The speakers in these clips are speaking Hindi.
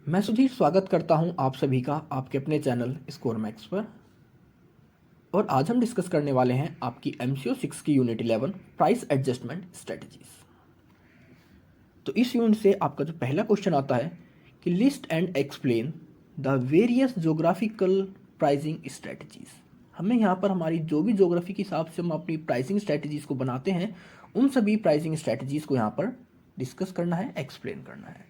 मैं सुधीर स्वागत करता हूं आप सभी का आपके अपने चैनल स्कोर मैक्स पर। और आज हम डिस्कस करने वाले हैं आपकी MCO 6 की यूनिट 11 प्राइस एडजस्टमेंट स्ट्रेटजीज। तो इस यूनिट से आपका जो पहला क्वेश्चन आता है कि list and explain the various geographical pricing strategies. हमें यहाँ पर हमारी जो भी जोग्राफी के हिसाब से हम अपनी प्राइसिंग स्ट्रेटजीज को बनाते हैं उन सभी प्राइसिंग स्ट्रेटजीज को यहाँ पर डिस्कस करना है, एक्सप्लेन करना है।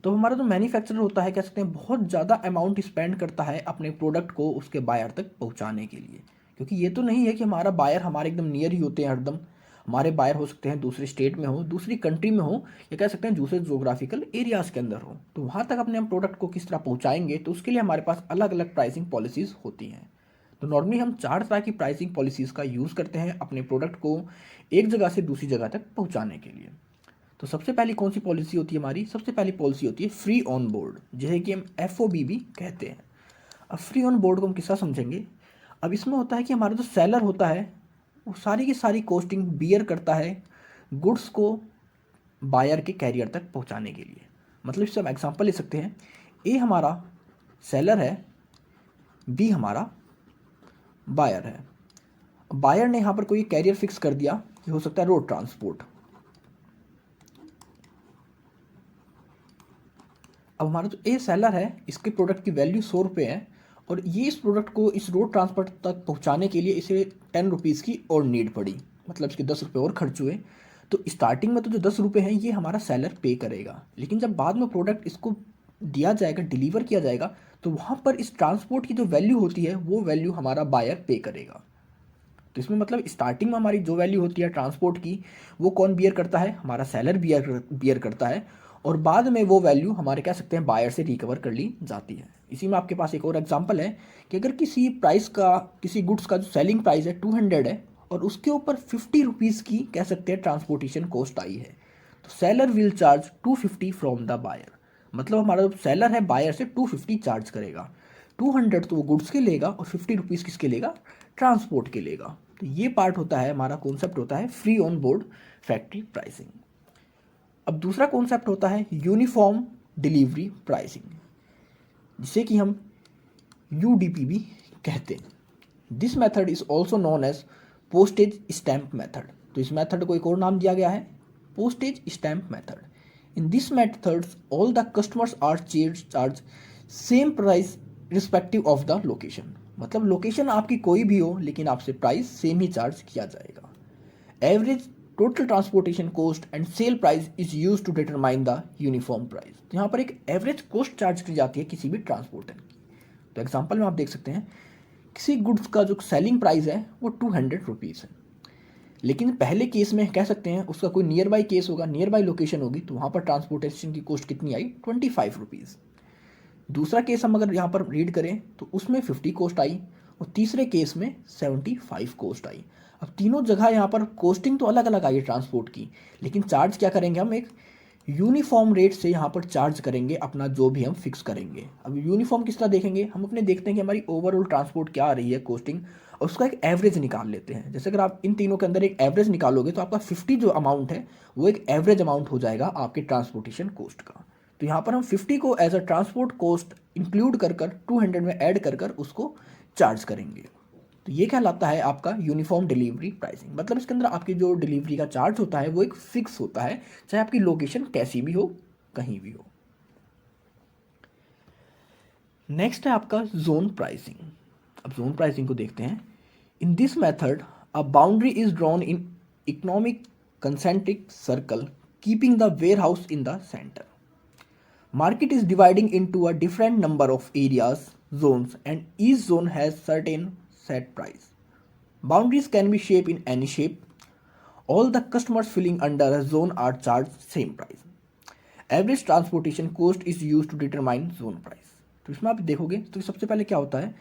तो हमारा जो मैन्युफैक्चरर होता है कह सकते हैं बहुत ज़्यादा अमाउंट स्पेंड करता है अपने प्रोडक्ट को उसके बायर तक पहुंचाने के लिए, क्योंकि ये तो नहीं है कि हमारा बायर हमारे एकदम नियर ही होते हैं हरदम। हमारे बायर हो सकते हैं दूसरे स्टेट में हो, दूसरी कंट्री में हो, या कह सकते हैं दूसरे जोग्राफिकल एरियाज़ के अंदर हो। तो वहाँ तक अपने हम प्रोडक्ट को किस तरह पहुँचाएंगे, तो उसके लिए हमारे पास अलग अलग प्राइसिंग पॉलिसीज़ होती हैं। तो नॉर्मली हम 4 तरह की प्राइसिंग पॉलिसीज़ का यूज़ करते हैं अपने प्रोडक्ट को एक जगह से दूसरी जगह तक पहुँचाने के लिए। तो सबसे पहली कौन सी पॉलिसी होती है हमारी? सबसे पहली पॉलिसी होती है फ्री ऑन बोर्ड, जिसे कि हम FOB भी कहते हैं। अब फ्री ऑन बोर्ड को हम किस तरह समझेंगे? अब इसमें होता है कि हमारा जो सेलर होता है वो सारी की सारी कॉस्टिंग बियर करता है गुड्स को बायर के कैरियर तक पहुंचाने के लिए। मतलब इससे हम एग्जांपल ले सकते हैं, ए हमारा सेलर है, बी हमारा बायर है। बायर ने यहाँ पर कोई कैरियर फिक्स कर दिया कि हो सकता है रोड ट्रांसपोर्ट। अब हमारा जो ए सेलर है इसके प्रोडक्ट की वैल्यू 100 रुपये है, और ये इस प्रोडक्ट को इस रोड ट्रांसपोर्ट तक पहुंचाने के लिए इसे 10 रुपीज़ की और नीड पड़ी, मतलब इसके 10 रुपये और खर्च हुए। तो स्टार्टिंग में तो जो 10 रुपये हैं ये हमारा सेलर पे करेगा, लेकिन जब बाद में प्रोडक्ट इसको दिया जाएगा, डिलीवर किया जाएगा, तो वहाँ पर इस ट्रांसपोर्ट की जो वैल्यू होती है वो वैल्यू हमारा बायर पे करेगा। तो इसमें मतलब स्टार्टिंग में हमारी जो वैल्यू होती है ट्रांसपोर्ट की वो कौन बियर करता है? हमारा सेलर बियर करता है, और बाद में वो वैल्यू हमारे कह सकते हैं बायर से रिकवर कर ली जाती है। इसी में आपके पास एक और एग्जांपल है कि अगर किसी प्राइस का, किसी गुड्स का जो सेलिंग प्राइस है 200 है और उसके ऊपर 50 रुपीज़ की कह सकते हैं ट्रांसपोर्टेशन कॉस्ट आई है, तो seller will charge 250 from the buyer. मतलब हमारा जो सेलर है बायर से 250 चार्ज करेगा। 200 तो वो गुड्स के लेगा और 50 रुपीज़ किसके लेगा? ट्रांसपोर्ट के लेगा। तो ये पार्ट होता है, हमारा कॉन्सेप्ट होता है free on board factory pricing. अब दूसरा कॉन्सेप्ट होता है यूनिफॉर्म डिलीवरी प्राइसिंग, जिसे कि हम UDP भी कहते हैं। This method is also known as postage stamp method. तो इस मेथड को एक और नाम दिया गया है, postage stamp method. In this method all the customers are charge same price respective of the location. मतलब लोकेशन आपकी कोई भी हो लेकिन आपसे प्राइस सेम ही चार्ज किया जाएगा। Average total transportation cost and sale price is use to determine the uniform price. तो यहाँ पर एक एवरेज कॉस्ट चार्ज की जाती है किसी भी ट्रांसपोर्टर की। तो एग्जांपल में आप देख सकते हैं किसी गुड्स का जो सेलिंग प्राइस है वो 200 रुपीज़ है, लेकिन पहले केस में कह सकते हैं उसका कोई नियर बाई केस होगा, नियर बाई लोकेशन होगी, तो वहाँ पर ट्रांसपोर्टेशन की कॉस्ट कितनी आई? 25 रुपीज़। दूसरा केस हम अगर यहाँ पर रीड करें तो उसमें 50 कॉस्ट आई, और तीसरे केस में 75 कॉस्ट आई। अब तीनों जगह यहाँ पर कॉस्टिंग तो अलग अलग आई है ट्रांसपोर्ट की, लेकिन चार्ज क्या करेंगे? हम एक यूनिफॉर्म रेट से यहाँ पर चार्ज करेंगे अपना जो भी हम फिक्स करेंगे। अब यूनिफॉर्म किस तरह देखेंगे? हम अपने देखते हैं कि हमारी ओवरऑल ट्रांसपोर्ट क्या आ रही है कॉस्टिंग, और उसका एक एवरेज निकाल लेते हैं। जैसे अगर आप इन तीनों के अंदर एक एवरेज निकालोगे तो आपका 50 जो अमाउंट है वो एक एवरेज अमाउंट हो जाएगा आपके ट्रांसपोर्टेशन कॉस्ट का। तो यहाँ पर हम 50 को as a transport cost include कर 200 में ऐड कर उसको चार्ज करेंगे। तो ये कहलाता है आपका यूनिफॉर्म डिलीवरी प्राइसिंग। मतलब इसके अंदर आपकी जो डिलीवरी का चार्ज होता है वो एक फिक्स होता है, चाहे आपकी लोकेशन कैसी भी हो, कहीं भी हो। नेक्स्ट है आपका जोन प्राइसिंग। अब जोन प्राइसिंग को देखते हैं। In this method a boundary is drawn in economic concentric circle keeping the warehouse in the centre. Market is dividing into a different number of areas, zones, and each zone has certain set price. Boundaries can be shaped in any shape. All the customers filling under a zone are charged same price. Average transportation cost is used to determine zone price. तो इसमें आप देखोगे तो सबसे पहले क्या होता है,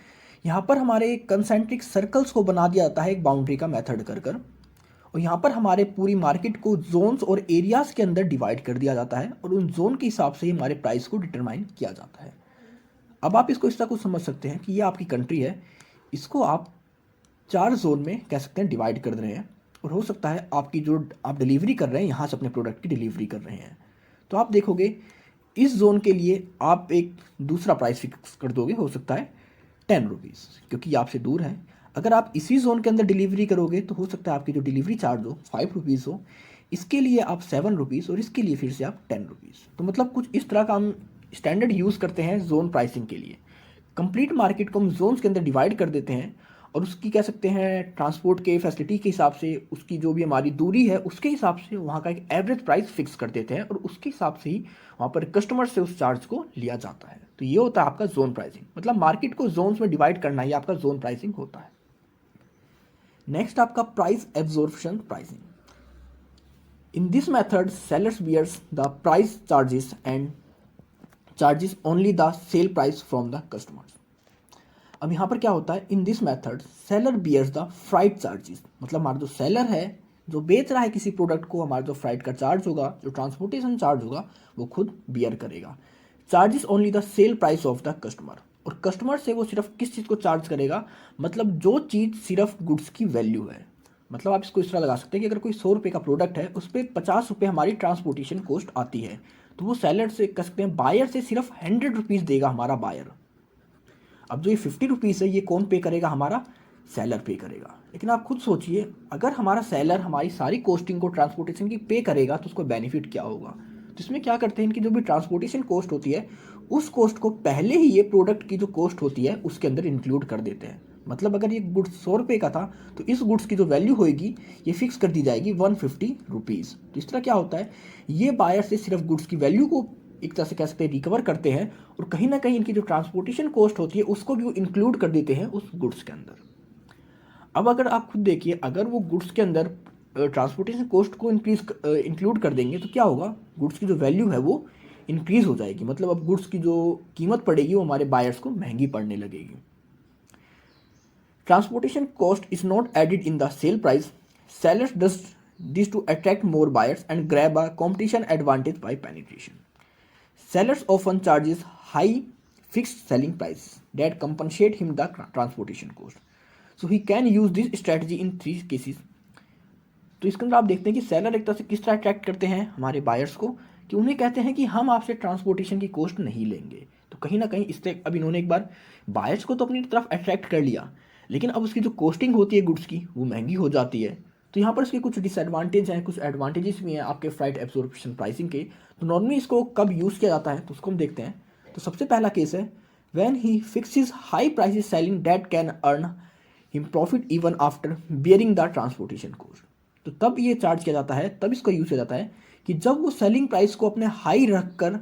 यहाँ पर हमारे कंसेंट्रिक सर्कल्स को बना दिया जाता है एक बाउंड्री का मेथड कर, और यहाँ पर हमारे पूरी मार्केट को जोन्स और एरियाज़ के अंदर डिवाइड कर दिया जाता है, और उन जोन के हिसाब से ही हमारे प्राइस को डिटरमाइन किया जाता है। अब आप इसको इस तरह को समझ सकते हैं कि ये आपकी कंट्री है, इसको आप 4 जोन में कह सकते हैं डिवाइड कर रहे हैं, और हो सकता है आपकी जो आप डिलीवरी कर रहे हैं यहाँ से अपने प्रोडक्ट की डिलीवरी कर रहे हैं। तो आप देखोगे इस जोन के लिए आप एक दूसरा प्राइस फिक्स कर दोगे, हो सकता है 10 रुपीज़, क्योंकि ये आपसे दूर है। अगर आप इसी जोन के अंदर डिलीवरी करोगे तो हो सकता है आपकी जो डिलीवरी चार्ज हो 5 रुपीज़ हो, इसके लिए आप 7 रुपीज़ और इसके लिए फिर से आप 10 रुपीज़। तो मतलब कुछ इस तरह का हम स्टैंडर्ड यूज़ करते हैं जोन प्राइसिंग के लिए। कंप्लीट मार्केट को हम जोन्स के अंदर डिवाइड कर देते हैं और उसकी कह सकते हैं ट्रांसपोर्ट के फैसिलिटी के हिसाब से, उसकी जो भी हमारी दूरी है उसके हिसाब से वहाँ का एक एवरेज प्राइस फिक्स कर देते हैं और उसके हिसाब से ही वहाँ पर कस्टमर से उस चार्ज को लिया जाता है। तो ये होता है आपका जोन प्राइसिंग, मतलब मार्केट को जोन्स में डिवाइड करना ही आपका जोन प्राइसिंग होता है। नेक्स्ट आपका price absorption pricing. In this method sellers bears the price charges and charges only the sale price from the customers. अब यहाँ पर क्या होता है, in this method seller bears the freight charges, मतलब हमारा जो सेलर है जो बेच रहा है किसी प्रोडक्ट को, हमारा जो फ्राइट का चार्ज होगा, जो ट्रांसपोर्टेशन चार्ज होगा, वो खुद बियर करेगा। Charges only the sale price of the customer, और कस्टमर से वो सिर्फ किस चीज़ को चार्ज करेगा, मतलब जो चीज़ सिर्फ गुड्स की वैल्यू है। मतलब आप इसको इस तरह लगा सकते हैं कि अगर कोई 100 रुपये का प्रोडक्ट है, उस पर 50 रुपये हमारी ट्रांसपोर्टेशन कॉस्ट आती है, तो वो सेलर से कह सकते हैं बायर से सिर्फ 100 रुपीज़ देगा हमारा बायर। अब जो ये 50 रुपीज़ है ये कौन पे करेगा, हमारा सेलर पे करेगा। लेकिन आप खुद सोचिए, अगर हमारा सेलर हमारी सारी कॉस्टिंग को ट्रांसपोर्टेशन की पे करेगा तो उसको बेनिफिट क्या होगा। तो इसमें क्या करते हैं, इनकी जो भी ट्रांसपोर्टेशन कॉस्ट होती है उस कॉस्ट को पहले ही ये प्रोडक्ट की जो कॉस्ट होती है उसके अंदर इंक्लूड कर देते हैं। मतलब अगर ये गुड्स 100 रुपये का था तो इस गुड्स की जो वैल्यू होगी ये फिक्स कर दी जाएगी 150 रुपीज़। तो इस तरह क्या होता है, ये बायर से सिर्फ गुड्स की वैल्यू को एक तरह से कह सकते हैं रिकवर करते हैं, और कहीं ना कहीं इनकी जो ट्रांसपोर्टेशन कॉस्ट होती है उसको भी वो इंक्लूड कर देते हैं उस गुड्स के अंदर। अब अगर आप खुद देखिए, अगर वो गुड्स के अंदर ट्रांसपोर्टेशन कॉस्ट को इंक्लूड कर देंगे तो क्या होगा, गुड्स की जो वैल्यू है वो इंक्रीज हो जाएगी। मतलब अब गुड्स की जो कीमत पड़ेगी वो हमारे बायर्स को महंगी पड़ने लगेगी। Transportation cost is not added in the sale price, sellers does this to attract more buyers and grab a competition advantage by penetration. Sellers often charges high fixed selling prices that compensate him the transportation cost. So he can use this strategy in 3 cases. तो इसके अंदर आप देखते हैं कि सेलर एक तरह से किस तरह अट्रैक्ट करते हैं हमारे बायर्स को, कि उन्हें कहते हैं कि हम आपसे ट्रांसपोर्टेशन की कॉस्ट नहीं लेंगे। तो कहीं ना कहीं इससे अब इन्होंने एक बार बायर्स को तो अपनी तरफ अट्रैक्ट कर लिया, लेकिन अब उसकी जो कॉस्टिंग होती है गुड्स की वो महंगी हो जाती है। तो यहाँ पर इसके कुछ डिसएडवांटेज हैं, कुछ एडवांटेजेस भी हैं आपके फ्राइट एब्जॉर्प्शन प्राइसिंग के। तो नॉर्मली इसको कब यूज़ किया जाता है तो उसको हम देखते हैं। तो सबसे पहला केस है when he fixes high prices selling that can earn him profit even after bearing the transportation cost. तो तब ये चार्ज किया जाता है, तब इसका यूज़ किया जाता है कि जब वो सेलिंग प्राइस को अपने हाई रख कर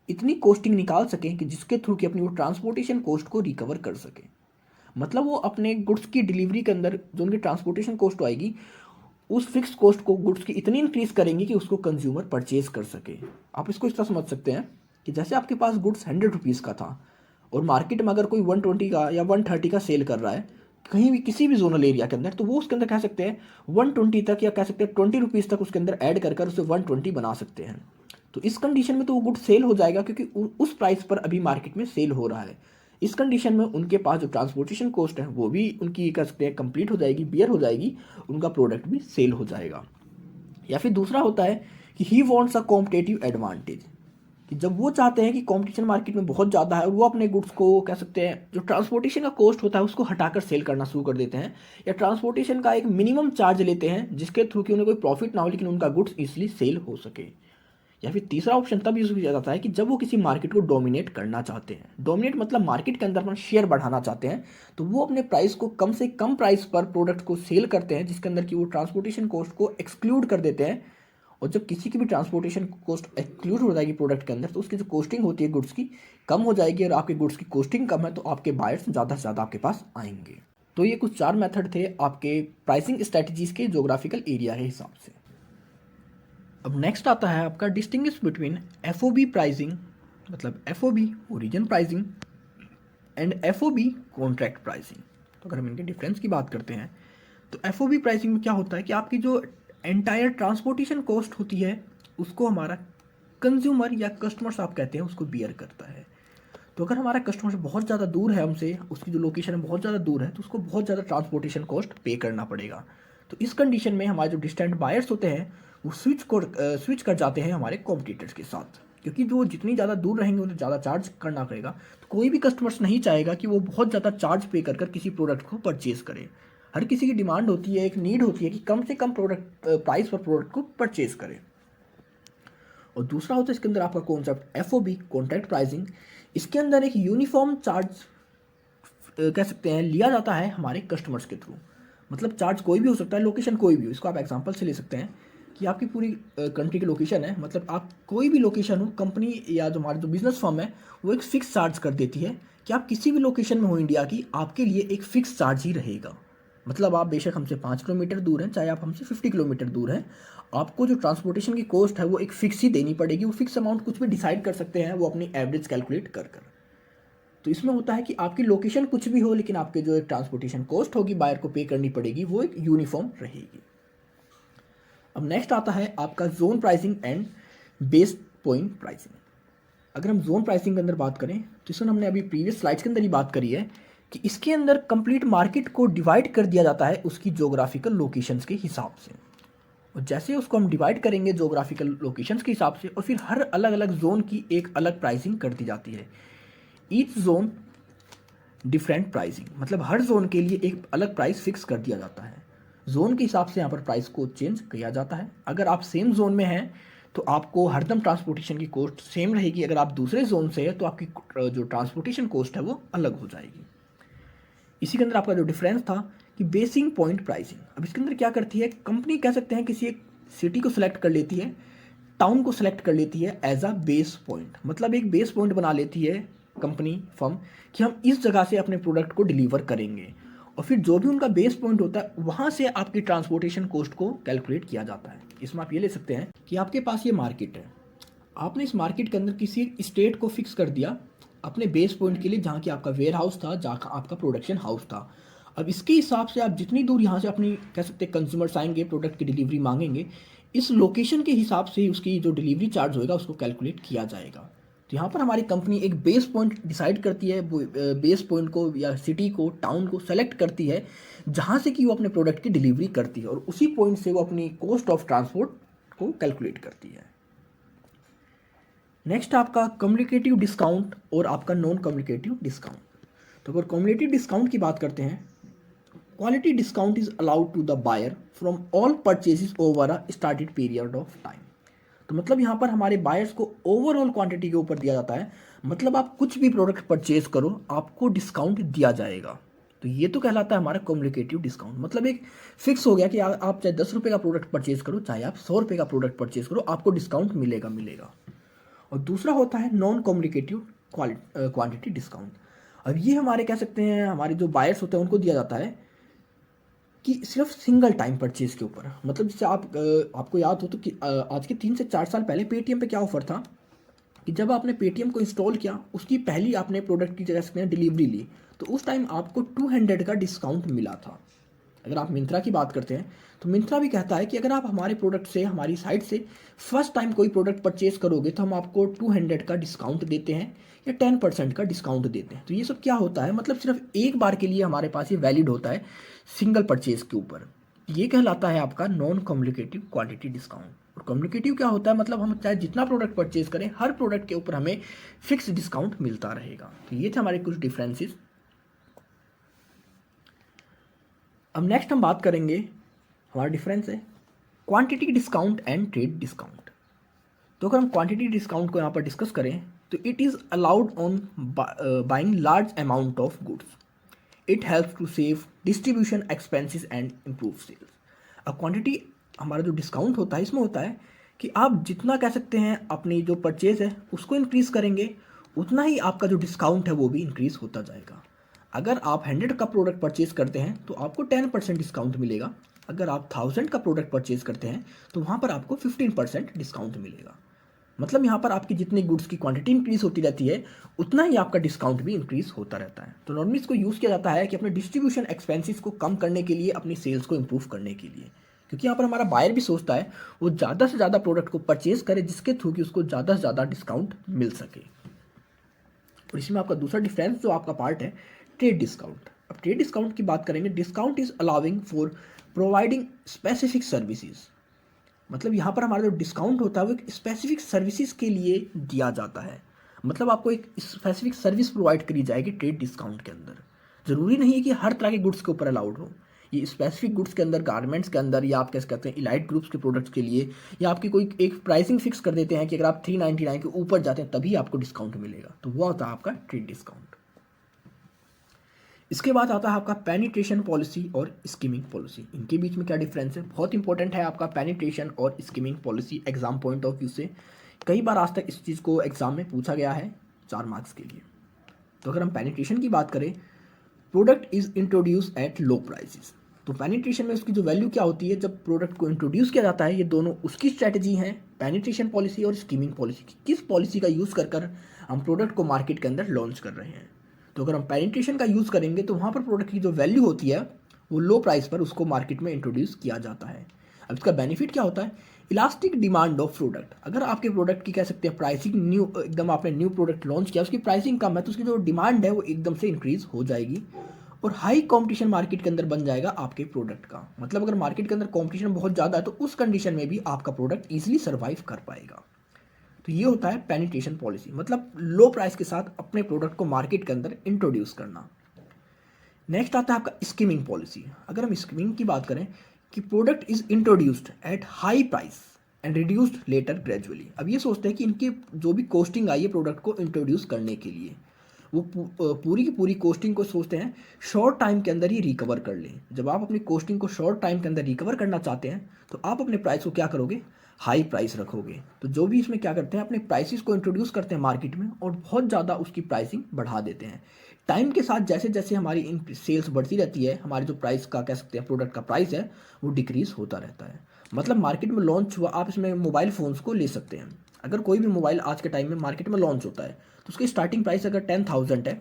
इतनी कॉस्टिंग निकाल सकें कि जिसके थ्रू कि अपनी वो ट्रांसपोर्टेशन कॉस्ट को रिकवर कर सके। मतलब वो अपने गुड्स की डिलीवरी के अंदर जो उनकी ट्रांसपोर्टेशन कॉस्ट आएगी उस फिक्स कॉस्ट को गुड्स की इतनी इंक्रीज करेंगे कि उसको कंज्यूमर परचेज कर सके। आप इसको इस तरह समझ सकते हैं कि जैसे आपके पास गुड्स 100 रुपीज़ का था और मार्केट में अगर कोई 120 का या 130 का सेल कर रहा है कहीं भी किसी भी जोनल एरिया के अंदर, तो वो उसके अंदर कह सकते हैं 120 तक या कह सकते हैं 20 रुपीज़ तक उसके अंदर ऐड कर उसे 120 बना सकते हैं। तो इस कंडीशन में तो वो गुड सेल हो जाएगा क्योंकि उस प्राइस पर अभी मार्केट में सेल हो रहा है। इस कंडीशन में उनके पास जो ट्रांसपोर्टेशन कॉस्ट है वो भी उनकी कह सकते हैं कंप्लीट हो जाएगी, बियर हो जाएगी, उनका प्रोडक्ट भी सेल हो जाएगा। या फिर दूसरा होता है कि he wants a competitive advantage, कि जब वो चाहते हैं कि कंपटीशन मार्केट में बहुत ज़्यादा है और वो अपने गुड्स को कह सकते हैं जो ट्रांसपोर्टेशन का कॉस्ट होता है उसको हटाकर सेल करना शुरू कर देते हैं, या ट्रांसपोर्टेशन का एक मिनिमम चार्ज लेते हैं जिसके थ्रू कि उन्हें कोई प्रॉफिट ना हो लेकिन उनका गुड्स ईजिली सेल हो सके। या फिर तीसरा ऑप्शन तब यूज किया जाता है कि जब वो किसी मार्केट को डोमिनेट करना चाहते हैं। डोमिनेट मतलब मार्केट के अंदर अपना शेयर बढ़ाना चाहते हैं, तो वो अपने प्राइस को कम से कम प्राइस पर प्रोडक्ट को सेल करते हैं जिसके अंदर कि वो ट्रांसपोर्टेशन कॉस्ट को एक्सक्लूड कर देते हैं। और जब किसी की भी ट्रांसपोर्टेशन कॉस्ट एक्सक्लूड हो जाएगी प्रोडक्ट के अंदर तो उसकी जो कॉस्टिंग होती है गुड्स की कम हो जाएगी, और आपके गुड्स की कॉस्टिंग कम है तो आपके बायर्स ज़्यादा से ज़्यादा आपके पास आएंगे। तो ये कुछ 4 मेथड थे आपके प्राइसिंग स्ट्रैटेजीज के जोग्राफिकल एरिया के हिसाब से। अब नेक्स्ट आता है आपका डिस्टिंग्विश बिटवीन एफओबी प्राइसिंग, मतलब FOB origin pricing and FOB contract pricing. तो अगर हम इनके डिफरेंस की बात करते हैं तो एफओबी प्राइसिंग में क्या होता है कि आपकी जो एंटायर ट्रांसपोर्टेशन कॉस्ट होती है उसको हमारा कंज्यूमर या कस्टमर्स आप कहते हैं उसको बियर करता है। तो अगर हमारा कस्टमर बहुत ज़्यादा दूर है हमसे, उसकी जो लोकेशन है बहुत ज़्यादा दूर है, तो उसको बहुत ज़्यादा ट्रांसपोर्टेशन कॉस्ट पे करना पड़ेगा। तो इस कंडीशन में हमारे जो डिस्टेंट बायर्स होते हैं वो स्विच कर जाते हैं हमारे कॉम्पिटिटर्स के साथ। क्योंकि जो जितनी ज़्यादा दूर रहेंगे उन्हें ज़्यादा चार्ज करना पड़ेगा। तो कोई भी कस्टमर्स नहीं चाहेगा कि वो बहुत ज़्यादा चार्ज पे कर किसी प्रोडक्ट को परचेज़ करे। हर किसी की डिमांड होती है, एक नीड होती है कि कम से कम प्रोडक्ट प्राइस पर प्रोडक्ट को परचेज़ करे। और दूसरा होता है इसके अंदर आपका कॉन्सेप्ट FOB, कॉन्ट्रैक्ट प्राइसिंग। इसके अंदर एक यूनिफॉर्म चार्ज कह सकते हैं लिया जाता है हमारे कस्टमर्स के थ्रू। मतलब चार्ज कोई भी हो सकता है, लोकेशन कोई भी हो। इसको आप एग्जांपल से ले सकते हैं कि आपकी पूरी कंट्री की लोकेशन है, मतलब आप कोई भी लोकेशन हो, कंपनी या जो हमारा जो बिजनेस फर्म है वो एक फ़िक्स चार्ज कर देती है कि आप किसी भी लोकेशन में हो इंडिया की, आपके लिए एक फ़िक्स चार्ज ही रहेगा। मतलब आप बेशक हमसे 5 किलोमीटर दूर हैं, चाहे आप हमसे 50 किलोमीटर दूर हैं, आपको जो ट्रांसपोर्टेशन की कॉस्ट है वो एक फ़िक्स ही देनी पड़ेगी। वो फिक्स अमाउंट कुछ भी डिसाइड कर सकते हैं वो अपनी एवरेज कैलकुलेट कर। तो इसमें होता है कि आपकी लोकेशन कुछ भी हो, लेकिन आपके जो एक ट्रांसपोर्टेशन कॉस्ट होगी बायर को पे करनी पड़ेगी, वो एक यूनिफॉर्म रहेगी। अब नेक्स्ट आता है आपका zone pricing and base point pricing. अगर हम जोन प्राइसिंग के अंदर बात करें तो इसमें हमने अभी प्रीवियस स्लाइड्स के अंदर ही बात करी है कि इसके अंदर कंप्लीट मार्केट को डिवाइड कर दिया जाता है उसकी जोग्राफिकल लोकेशंस के हिसाब से। और जैसे उसको हम डिवाइड करेंगे जोग्राफिकल लोकेशंस के हिसाब से, और फिर हर अलग अलग जोन की एक अलग प्राइसिंग कर दी जाती है। ईच जोन डिफरेंट प्राइसिंग, मतलब हर जोन के लिए एक अलग प्राइस फिक्स कर दिया जाता है। जोन के हिसाब से यहाँ पर प्राइस को चेंज किया जाता है। अगर आप सेम जोन में हैं तो आपको हरदम ट्रांसपोर्टेशन की कॉस्ट सेम रहेगी। अगर आप दूसरे जोन से हैं तो आपकी जो ट्रांसपोर्टेशन कॉस्ट है वो अलग हो जाएगी। इसी के अंदर आपका जो डिफरेंस था कि बेसिंग पॉइंट प्राइसिंग। अब इसके अंदर क्या करती है कंपनी, कह सकते हैं किसी एक सिटी को सिलेक्ट कर लेती है, टाउन को सिलेक्ट कर लेती है एज अ बेस पॉइंट। मतलब एक बेस पॉइंट बना लेती है कंपनी फर्म कि हम इस जगह से अपने प्रोडक्ट को डिलीवर करेंगे, और फिर जो भी उनका बेस पॉइंट होता है वहाँ से आपकी ट्रांसपोर्टेशन कॉस्ट को कैलकुलेट किया जाता है। इसमें आप ये ले सकते हैं कि आपके पास ये मार्केट है, आपने इस मार्केट के अंदर किसी स्टेट को फिक्स कर दिया अपने बेस पॉइंट के लिए, जहाँ की आपका वेयर हाउस था, जहाँ आपका प्रोडक्शन हाउस था। अब इसके हिसाब से आप जितनी दूर यहाँ से अपनी, कह सकते हैं कंज्यूमर्स आएंगे प्रोडक्ट की डिलीवरी मांगेंगे, इस लोकेशन के हिसाब से ही उसकी जो डिलीवरी चार्ज होगा उसको कैलकुलेट किया जाएगा। तो यहाँ पर हमारी कंपनी एक बेस पॉइंट डिसाइड करती है, बेस पॉइंट को या सिटी को, टाउन को सेलेक्ट करती है जहाँ से कि वो अपने प्रोडक्ट की डिलीवरी करती है, और उसी पॉइंट से वो अपनी कॉस्ट ऑफ ट्रांसपोर्ट को कैलकुलेट करती है। नेक्स्ट आपका कम्युनिकेटिव डिस्काउंट और आपका नॉन कम्युनिकेटिव डिस्काउंट। तो अगर कम्युनिकेटिव डिस्काउंट की बात करते हैं, quality discount is allowed to the buyer from all purchases over a started period of time. तो मतलब यहाँ पर हमारे बायर्स को ओवरऑल क्वांटिटी के ऊपर दिया जाता है। मतलब आप कुछ भी प्रोडक्ट परचेज करो आपको डिस्काउंट दिया जाएगा। तो ये तो कहलाता है हमारा कम्युनिकेटिव डिस्काउंट। मतलब एक फिक्स हो गया कि आप चाहे 10 रुपये का प्रोडक्ट परचेज करो, चाहे आप 100 रुपये का प्रोडक्ट परचेज करो, आपको डिस्काउंट मिलेगा मिलेगा। और दूसरा होता है नॉन कम्युनिकेटिव क्वांटिटी डिस्काउंट। अब ये हमारे, कह सकते हैं हमारे जो बायर्स होते हैं उनको दिया जाता है कि सिर्फ सिंगल टाइम परचेज के ऊपर। मतलब जैसे आपको याद हो तो कि आज के 3 से 4 साल पहले पेटीएम पे क्या ऑफर था कि जब आपने पेटीएम को इंस्टॉल किया उसकी पहली आपने प्रोडक्ट की जगह से डिलीवरी ली तो उस टाइम आपको 200 का डिस्काउंट मिला था। अगर आप मिंत्रा की बात करते हैं तो मिंत्रा भी कहता है कि अगर आप हमारे प्रोडक्ट से, हमारी साइट से फर्स्ट टाइम कोई प्रोडक्ट परचेज करोगे तो हम आपको 200 का डिस्काउंट देते हैं या 10% का डिस्काउंट देते हैं। तो ये सब क्या होता है, मतलब सिर्फ एक बार के लिए हमारे पास ये वैलिड होता है सिंगल परचेज के ऊपर। ये कहलाता है आपका नॉन कम्युनिकेटिव क्वांटिटी डिस्काउंट। और कम्युनिकेटिव क्या होता है, मतलब हम चाहे जितना प्रोडक्ट परचेज करें हर प्रोडक्ट के ऊपर हमें फिक्स डिस्काउंट मिलता रहेगा। तो ये थे हमारे कुछ डिफरेंसेस। अब नेक्स्ट हम बात करेंगे, हमारा डिफरेंस है quantity discount and trade discount. तो अगर हम क्वांटिटी डिस्काउंट को यहाँ पर डिस्कस करें तो it is allowed on buying large amount of goods. It helps to save distribution expenses and improve sales. अब क्वांटिटी, हमारा जो डिस्काउंट होता है इसमें होता है कि आप जितना, कह सकते हैं अपनी जो परचेज है उसको इंक्रीज़ करेंगे उतना ही आपका जो डिस्काउंट है वो भी इंक्रीज़ होता जाएगा। अगर आप 100 का प्रोडक्ट परचेज करते हैं तो आपको 10% डिस्काउंट मिलेगा। अगर आप 1000 का प्रोडक्ट परचेज करते हैं तो वहाँ पर आपको 15% डिस्काउंट मिलेगा। मतलब यहाँ पर आपकी जितनी गुड्स की क्वांटिटी इंक्रीज होती रहती है उतना ही आपका डिस्काउंट भी इंक्रीज होता रहता है। तो नॉर्मली इसको यूज़ किया जाता है कि अपने डिस्ट्रीब्यूशन एक्सपेंसेस को कम करने के लिए, अपनी सेल्स को इंप्रूव करने के लिए। क्योंकि यहाँ पर हमारा बायर भी सोचता है वो ज़्यादा से ज़्यादा प्रोडक्ट को परचेज करे जिसके थ्रू कि उसको ज़्यादा से ज़्यादा डिस्काउंट मिल सके। और इसमें आपका दूसरा डिफरेंस जो आपका पार्ट है ट्रेड डिस्काउंट। अब ट्रेड डिस्काउंट की बात करेंगे, discount is allowing for providing specific services मतलब यहाँ पर हमारा जो डिस्काउंट होता है वो एक स्पेसिफिक सर्विसेज के लिए दिया जाता है। मतलब आपको एक स्पेसिफिक सर्विस प्रोवाइड करी जाएगी ट्रेड डिस्काउंट के अंदर। ज़रूरी नहीं है कि हर तरह के गुड्स के ऊपर अलाउड हो, ये स्पेसिफिक गुड्स के अंदर, गारमेंट्स के अंदर, या आप कैसे कहते हैं इलाइट ग्रुप्स के प्रोडक्ट्स के लिए, या आपकी कोई एक प्राइसिंग फिक्स कर देते हैं कि अगर आप 399 के ऊपर जाते हैं तभी आपको डिस्काउंट मिलेगा, तो वो होता है आपका ट्रेड डिस्काउंट। इसके बाद आता है आपका पेनिट्रेशन पॉलिसी और स्कीमिंग पॉलिसी। इनके बीच में क्या डिफरेंस है, बहुत इंपॉर्टेंट है आपका पेनिट्रेशन और skimming policy exam point of view से। कई बार आज तक इस चीज़ को एग्जाम में पूछा गया है 4 मार्क्स के लिए। तो अगर हम पेनिट्रेशन की बात करें, product is introduce at low prices. तो पेनिट्रेशन में उसकी जो वैल्यू क्या होती है, जब प्रोडक्ट को इंट्रोड्यूस किया जाता है, ये दोनों उसकी स्ट्रैटेजी हैं, पेनिट्रेशन पॉलिसी और स्कीमिंग पॉलिसी की। किस पॉलिसी का यूज़ कर हम प्रोडक्ट को मार्केट के अंदर लॉन्च कर रहे हैं। तो अगर हम पेनिट्रेशन का यूज़ करेंगे तो वहाँ पर प्रोडक्ट की जो वैल्यू होती है वो लो प्राइस पर उसको मार्केट में इंट्रोड्यूस किया जाता है। अब इसका बेनिफिट क्या होता है, इलास्टिक डिमांड ऑफ प्रोडक्ट। अगर आपके प्रोडक्ट की कह सकते हैं प्राइसिंग न्यू, एकदम आपने न्यू प्रोडक्ट लॉन्च किया, उसकी प्राइसिंग कम है, तो उसकी जो डिमांड है वो एकदम से इंक्रीज हो जाएगी और हाई कंपटीशन मार्केट के अंदर बन जाएगा आपके प्रोडक्ट का। मतलब अगर मार्केट के अंदर कंपटीशन बहुत ज़्यादा है तो उस कंडीशन में भी आपका प्रोडक्ट ईजिली सर्वाइव कर पाएगा। तो ये होता है पेनिट्रेशन पॉलिसी, मतलब लो प्राइस के साथ अपने प्रोडक्ट को मार्केट के अंदर इंट्रोड्यूस करना। नेक्स्ट आता है आपका स्कीमिंग पॉलिसी। अगर हम स्कीमिंग की बात करें कि product is introduced at high price and reduced later gradually. अब ये सोचते हैं कि इनकी जो भी कॉस्टिंग आई है प्रोडक्ट को इंट्रोड्यूस करने के लिए, वो पूरी की पूरी कॉस्टिंग को सोचते हैं शॉर्ट टाइम के अंदर ही रिकवर कर लें। जब आप अपनी कॉस्टिंग को शॉर्ट टाइम के अंदर रिकवर करना चाहते हैं तो आप अपने प्राइस को क्या करोगे, हाई प्राइस रखोगे। तो जो भी इसमें क्या करते हैं, अपने प्राइसेस को इंट्रोड्यूस करते हैं मार्केट में और बहुत ज़्यादा उसकी प्राइसिंग बढ़ा देते हैं। टाइम के साथ जैसे जैसे हमारी इन सेल्स बढ़ती रहती है, हमारे जो प्राइस का कह सकते हैं प्रोडक्ट का प्राइस है वो डिक्रीज होता रहता है। मतलब मार्केट में लॉन्च हुआ, आप इसमें मोबाइल फ़ोन्स को ले सकते हैं। अगर कोई भी मोबाइल आज के टाइम में मार्केट में लॉन्च होता है तो उसकी स्टार्टिंग प्राइस अगर 10,000 है,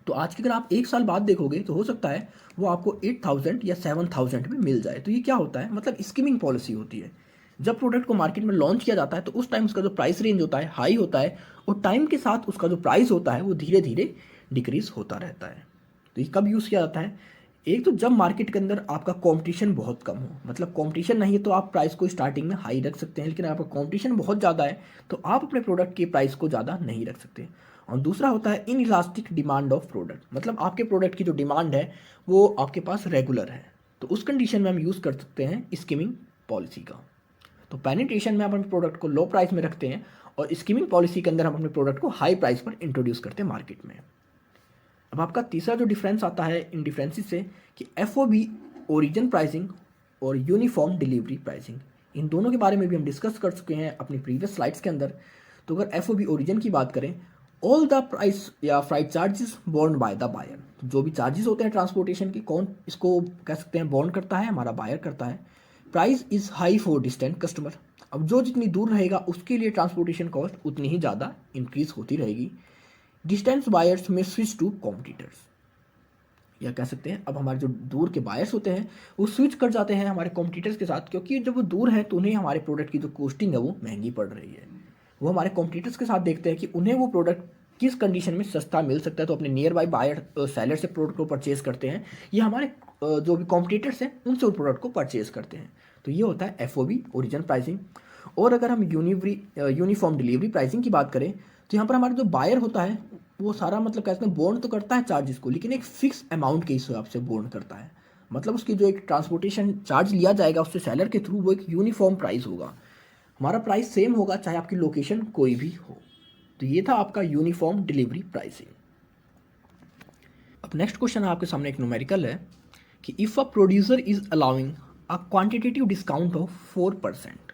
तो आज की अगर आप 1 साल बाद देखोगे तो हो सकता है वो आपको 8,000 या 7,000 में मिल जाए। तो ये क्या होता है, मतलब स्कीमिंग पॉलिसी होती है। जब प्रोडक्ट को मार्केट में लॉन्च किया जाता है तो उस टाइम उसका जो प्राइस रेंज होता है हाई होता है और टाइम के साथ उसका जो प्राइस होता है वो धीरे धीरे डिक्रीज होता रहता है। तो ये कब यूज़ किया जाता है, एक तो जब मार्केट के अंदर आपका कंपटीशन बहुत कम हो। मतलब कंपटीशन नहीं है तो आप प्राइस को स्टार्टिंग में हाई रख सकते हैं, लेकिन आपका कंपटीशन बहुत ज़्यादा है तो आप अपने प्रोडक्ट के प्राइस को ज़्यादा नहीं रख सकते। और दूसरा होता है in elastic demand of product. मतलब आपके प्रोडक्ट की जो डिमांड है वो आपके पास रेगुलर है, तो उस कंडीशन में हम यूज़ कर सकते हैं स्कीमिंग पॉलिसी का। तो पेनिट्रेशन में हम अपने प्रोडक्ट को लो प्राइस में रखते हैं और स्कीमिंग पॉलिसी के अंदर हम अपने प्रोडक्ट को हाई प्राइस पर इंट्रोड्यूस करते हैं मार्केट में। अब आपका तीसरा जो डिफरेंस आता है इन डिफरेंसेस से कि FOB ओरिजिन प्राइसिंग और यूनिफॉर्म डिलीवरी प्राइसिंग, इन दोनों के बारे में भी हम डिस्कस कर चुके हैं अपनी प्रीवियस स्लाइड्स के अंदर। तो अगर FOB ओरिजिन की बात करें, ऑल द प्राइस या freight charges borne by the buyer. जो भी चार्जेस होते हैं ट्रांसपोर्टेशन के, कौन इसको कह सकते हैं बोर्न करता है, हमारा बायर करता है। Price is high for distant customer. अब जो जितनी दूर रहेगा उसके लिए ट्रांसपोर्टेशन कॉस्ट उतनी ही ज़्यादा इंक्रीज होती रहेगी। डिस्टेंस बायर्स में स्विच टू कॉम्पिटिटर्स, या कह सकते हैं अब हमारे जो दूर के बायर्स होते हैं वो स्विच कर जाते हैं हमारे कॉम्पिटिटर्स के साथ, क्योंकि जब वो दूर हैं तो उन्हें हमारे प्रोडक्ट की जो कॉस्टिंग है वो महंगी पड़ रही है। वो हमारे कॉम्पिटिटर्स के साथ देखते हैं कि उन्हें वो प्रोडक्ट किस कंडीशन में सस्ता मिल सकता है, तो अपने नियर बाई बायर सेलर से प्रोडक्ट को परचेज करते हैं, या हमारे जो भी कॉम्पिटिटर्स हैं उनसे वो प्रोडक्ट को परचेज करते हैं। तो ये होता है FOB ओरिजिन प्राइसिंग। और अगर हम यूनिफॉर्म डिलीवरी प्राइसिंग की बात करें तो यहाँ पर हमारा जो बायर होता है वो सारा मतलब कहते हैं बोर्न तो करता है चार्जेस को, लेकिन एक फिक्स अमाउंट के हिसाब से बोर्न करता है। मतलब उसकी जो एक ट्रांसपोर्टेशन चार्ज लिया जाएगा उससे सेलर के थ्रू, वो एक यूनिफॉर्म प्राइस होगा। हमारा प्राइस सेम होगा चाहे आपकी लोकेशन कोई भी हो। तो ये था आपका यूनिफॉर्म डिलीवरी प्राइसिंग। अब नेक्स्ट क्वेश्चन आपके सामने एक न्यूमेरिकल है कि if a producer is allowing a quantitative discount of 4%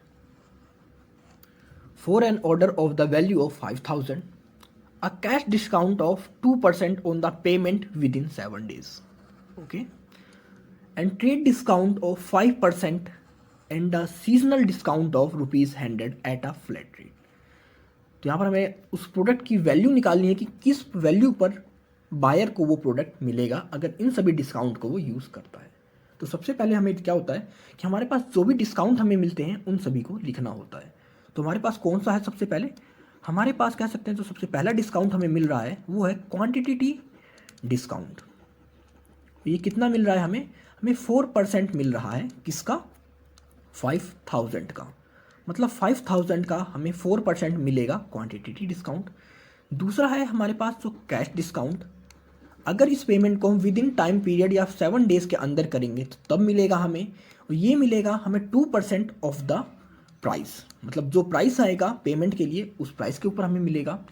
for an order of the value of 5,000, a cash discount of 2% on the payment within 7 days, okay, and trade discount of 5% and a seasonal discount of ₹100 at a flat rate। तो यहाँ पर हमें उस प्रोडक्ट की वैल्यू निकालनी है कि किस वैल्यू पर बायर को वो प्रोडक्ट मिलेगा अगर इन सभी डिस्काउंट को वो यूज़ करता है। तो सबसे पहले हमें क्या होता है कि हमारे पास जो भी डिस्काउंट हमें मिलते हैं उन सभी को लिखना होता है। तो हमारे पास कौन सा है, सबसे पहले हमारे पास कह सकते हैं जो सबसे पहला डिस्काउंट हमें मिल रहा है वो है क्वांटिटी डिस्काउंट। ये कितना मिल रहा है हमें 4% मिल रहा है। किसका, 5000 का, मतलब 5000 का हमें 4% मिलेगा क्वांटिटी डिस्काउंट। दूसरा है हमारे पास जो कैश डिस्काउंट, अगर इस पेमेंट को हम विद इन टाइम पीरियड या 7 डेज़ के अंदर करेंगे तो तब मिलेगा हमें, और ये मिलेगा हमें 2% ऑफ द प्राइस, मतलब जो प्राइस आएगा पेमेंट के लिए उस प्राइस के ऊपर हमें मिलेगा।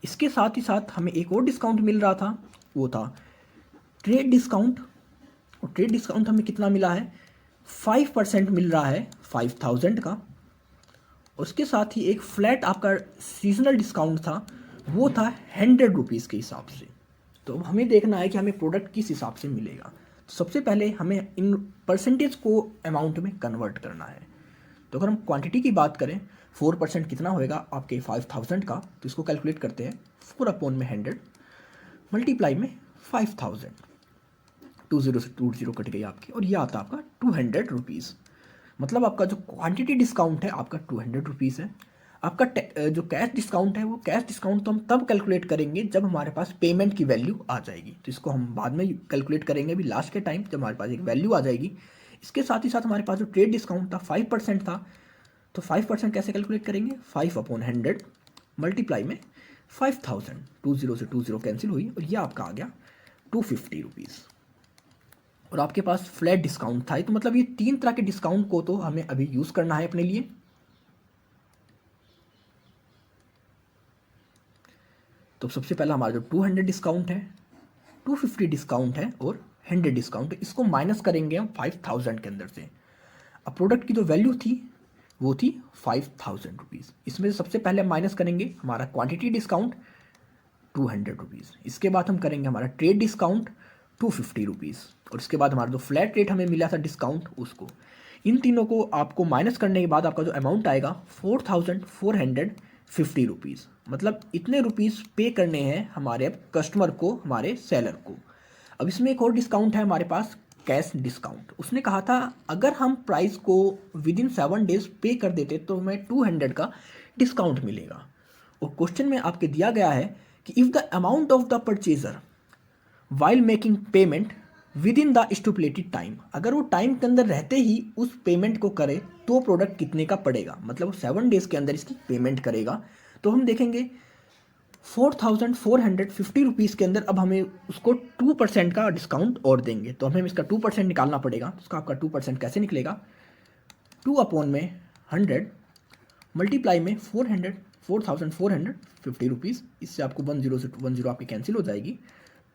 इसके साथ ही साथ हमें एक और डिस्काउंट मिल रहा था, वो था ट्रेड डिस्काउंट। और ट्रेड डिस्काउंट हमें कितना मिला है, 5% मिल रहा है 5000 का। उसके साथ ही एक फ्लैट आपका सीजनल डिस्काउंट था, वो था 100 रुपीज़ के हिसाब से। तो हमें देखना है कि हमें प्रोडक्ट किस हिसाब से मिलेगा। तो सबसे पहले हमें इन परसेंटेज को अमाउंट में कन्वर्ट करना है। तो अगर हम क्वांटिटी की बात करें, 4% कितना होएगा आपके 5000 का, तो इसको कैलकुलेट करते हैं। 4/100 मल्टीप्लाई में 5000, 20 से 20 कट गई आपकी, और ये आता है आपका 200 रुपीज़। मतलब आपका जो क्वांटिटी डिस्काउंट है आपका 200 रुपीज़ है। आपका जो कैश डिस्काउंट है, वो कैश डिस्काउंट तो हम तब कैलकुलेट करेंगे जब हमारे पास पेमेंट की वैल्यू आ जाएगी। तो इसको हम बाद में कैलकुलेट करेंगे, अभी लास्ट के टाइम जब हमारे पास एक वैल्यू आ जाएगी। इसके साथ ही साथ हमारे पास जो ट्रेड डिस्काउंट था 5% था, तो 5% कैसे कैलकुलेट करेंगे, 5/100 मल्टीप्लाई में 5000, 20 से 20 कैंसिल हुई, और यह आपका आ गया 250 रुपीज़। और आपके पास फ्लैट डिस्काउंट था। तो मतलब ये 3 तरह के डिस्काउंट को तो हमें अभी यूज़ करना है अपने लिए। तो सबसे पहला हमारा जो 200 डिस्काउंट है, 250 डिस्काउंट है और 100 डिस्काउंट है, इसको माइनस करेंगे हम 5000 के अंदर से। अब प्रोडक्ट की जो वैल्यू थी वो थी 5000 रुपीज़। इसमें से सबसे पहले हम माइनस करेंगे हमारा क्वांटिटी डिस्काउंट 200 रुपीज़। इसके बाद हम करेंगे हमारा ट्रेड डिस्काउंट 250 रुपीज़, और इसके बाद हमारा जो फ्लैट रेट हमें मिला था डिस्काउंट उसको। इन तीनों को आपको माइनस करने के बाद आपका जो अमाउंट आएगा 4450 रुपीज़। मतलब इतने रुपीज़ पे करने हैं हमारे कस्टमर को, हमारे सेलर को। अब इसमें एक और डिस्काउंट है हमारे पास, कैश डिस्काउंट। उसने कहा था अगर हम प्राइस को विद इन 7 डेज पे कर देते तो हमें 200 का डिस्काउंट मिलेगा। और क्वेश्चन में आपके दिया गया है कि if the amount of the purchaser while making payment with in the stipulated time, अगर वो टाइम के अंदर रहते ही उस पेमेंट को करे तो प्रोडक्ट कितने का पड़ेगा, मतलब वो 7 डेज़ के अंदर इसकी पेमेंट करेगा। तो हम देखेंगे 4450 रुपीज़ के अंदर अब हमें उसको 2% का डिस्काउंट और देंगे, तो हमें इसका 2% निकालना पड़ेगा। तो उसका आपका 2% कैसे निकलेगा, 2/100 मल्टीप्लाई में 4450 रुपीज़। इससे आपको 10 से 10 आपकी कैंसिल हो जाएगी,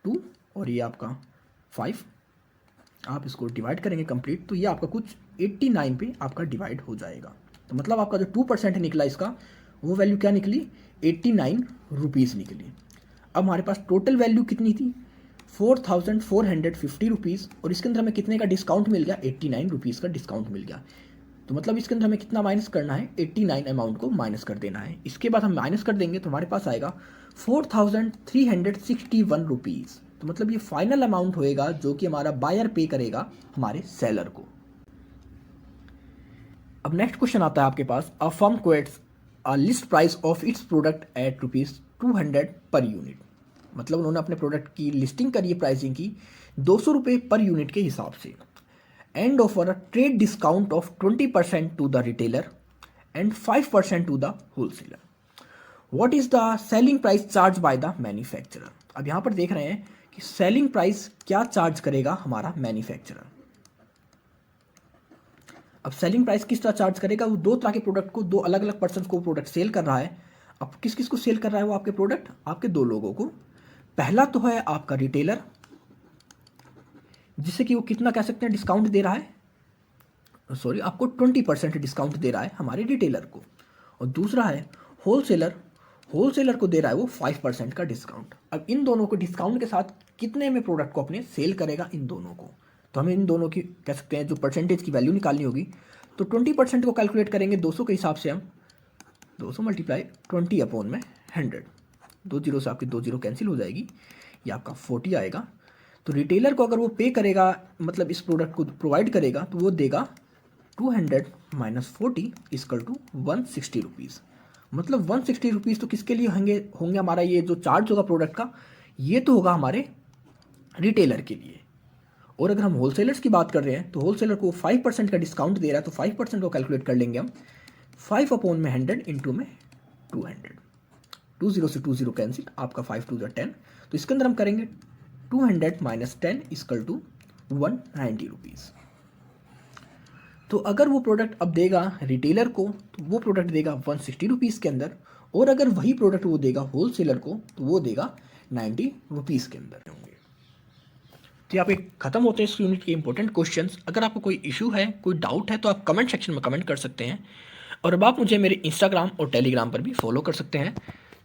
2 और ये आपका 5, आप इसको डिवाइड करेंगे कंप्लीट, तो ये आपका कुछ 89 पे आपका डिवाइड हो जाएगा। तो मतलब आपका जो 2% निकला इसका, वो वैल्यू क्या निकली, 89 रुपीज़ निकली। अब हमारे पास टोटल वैल्यू कितनी थी, 4450 रुपीज़, और इसके अंदर हमें कितने का डिस्काउंट मिल गया, 89 रुपीज़ का डिस्काउंट मिल गया। तो मतलब इसके अंदर हमें कितना माइनस करना है, 89 अमाउंट को माइनस कर देना है। इसके बाद हम माइनस कर देंगे तो हमारे पास आएगा 4361 रुपीज़। तो मतलब ये फाइनल अमाउंट होएगा जो कि हमारा बायर पे करेगा हमारे सेलर को। अब नेक्स्ट क्वेश्चन आता है आपके पास, a firm quotes a list price of its product at ₹200 per unit. मतलब उन्होंने अपने प्रोडक्ट की लिस्टिंग करी है, प्राइसिंग की 200 रुपये पर यूनिट के हिसाब से, and offer a trade discount of 20% to the retailer and 5% to the wholesaler. What is the selling price charge by the manufacturer. अब यहाँ पर देख रहे हैं कि सेलिंग प्राइस क्या चार्ज करेगा हमारा मैन्युफैक्चरर। अब सेलिंग प्राइस किस तरह चार्ज करेगा, वो 2 तरह के प्रोडक्ट को, 2 अलग अलग पर्सन को प्रोडक्ट सेल कर रहा है। अब किस किस को सेल कर रहा है वो आपके प्रोडक्ट, आपके 2 लोगों को। पहला तो है आपका रिटेलर, जिससे कि वो कितना कह सकते हैं डिस्काउंट दे रहा है, सॉरी आपको 20% डिस्काउंट दे रहा है हमारे रिटेलर को। और दूसरा है होलसेलर, होलसेलर को दे रहा है वो 5% का डिस्काउंट। अब इन दोनों को डिस्काउंट के साथ कितने में प्रोडक्ट को अपने सेल करेगा इन दोनों को, तो हमें इन दोनों की कह सकते हैं जो परसेंटेज की वैल्यू निकालनी होगी। तो 20% को कैलकुलेट करेंगे 200 के हिसाब से हम, 200 मल्टीप्लाई 20/100, 2 जीरो से आपकी 2 जीरो कैंसिल हो जाएगी, ये आपका 40 आएगा। तो रिटेलर को अगर वो पे करेगा, मतलब इस प्रोडक्ट को प्रोवाइड करेगा, तो वो देगा 200 माइनस 40 इक्वल टू 160 रुपीज़। मतलब 160 रुपीज़ तो किसके लिए होंगे हमारा ये जो चार्ज होगा प्रोडक्ट का, ये तो होगा हमारे रिटेलर के लिए। और अगर हम होलसेलर्स की बात कर रहे हैं तो होलसेलर को 5% का डिस्काउंट दे रहा है, तो 5% को कैलकुलेट कर लेंगे हम 5/100 इंटू में 200, 20 से 20 कैंसिल, आपका 5 2 10। तो इसके अंदर हम करेंगे 200 माइनस 10 इक्वल टू 190 रुपीज़। तो अगर वो प्रोडक्ट अब देगा रिटेलर को तो वो प्रोडक्ट देगा 160 रुपीज़ के अंदर, और अगर वही प्रोडक्ट वो देगा होलसेलर को तो वो देगा 90 रुपीज़ के अंदर होंगे। तो यहाँ पे खत्म होते हैं इस यूनिट के इंपॉर्टेंट क्वेश्चंस। अगर आपको कोई इशू है, कोई डाउट है, तो आप कमेंट सेक्शन में कमेंट कर सकते हैं, और अब आप मुझे मेरे इंस्टाग्राम और टेलीग्राम पर भी फॉलो कर सकते हैं।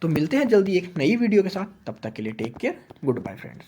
तो मिलते हैं जल्दी एक नई वीडियो के साथ, तब तक के लिए take care, goodbye friends.